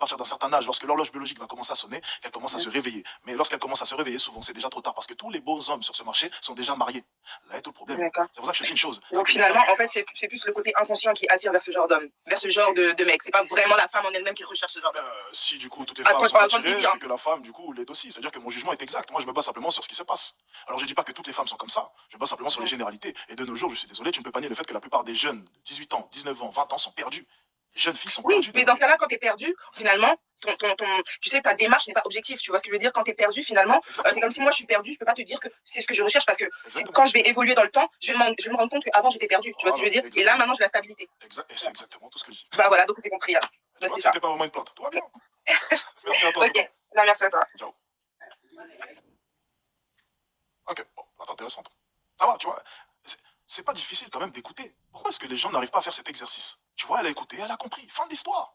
partir d'un certain âge, lorsque l'horloge biologique va commencer à sonner, qu'elle commence à se réveiller. Mais lorsqu'elle commence à se réveiller, souvent, c'est déjà trop tard, parce que tous les beaux hommes sur ce marché sont déjà mariés. Là est tout le problème. D'accord. C'est pour ça que je te dis une chose. Donc finalement, en fait, c'est plus le côté inconscient qui attire vers ce genre d'homme, vers ce genre de mec. C'est pas vraiment la femme en elle-même qui recherche ce genre d'homme. Si du coup toutes les femmes sont attirées, c'est que la femme du coup l'est aussi. C'est-à-dire que mon jugement est exact. Moi je me base simplement sur ce qui se passe. Alors je dis pas que toutes les femmes sont comme ça. Je me base simplement sur les généralités. Et de nos jours, je suis désolé, tu ne peux pas nier le fait que la plupart des jeunes de 18 ans, 19 ans, 20 ans sont perdus. Les jeunes filles sont perdues. Oui, mais dans ce cas-là, quand tu es perdu, finalement, tu sais, ta démarche n'est pas objective. Tu vois ce que je veux dire? Quand tu es perdu, finalement, c'est comme si moi je suis perdu, je peux pas te dire que c'est ce que je recherche parce que quand je vais évoluer dans le temps, je vais me rendre compte qu'avant j'étais perdu. Tu vois ce que je veux dire? Et là, maintenant, j'ai la stabilité. Et c'est exactement tout ce que je dis. Bah voilà, donc c'est compris là. Tu vois, c'était pas vraiment une plainte. Tout va bien. Merci à toi. Ok, non, merci à toi. Ciao. Ok, bon, c'est intéressante. Ça va, tu vois. C'est pas difficile quand même d'écouter. Pourquoi est-ce que les gens n'arrivent pas à faire cet exercice? Tu vois, elle a écouté, elle a compris. Fin de l'histoire.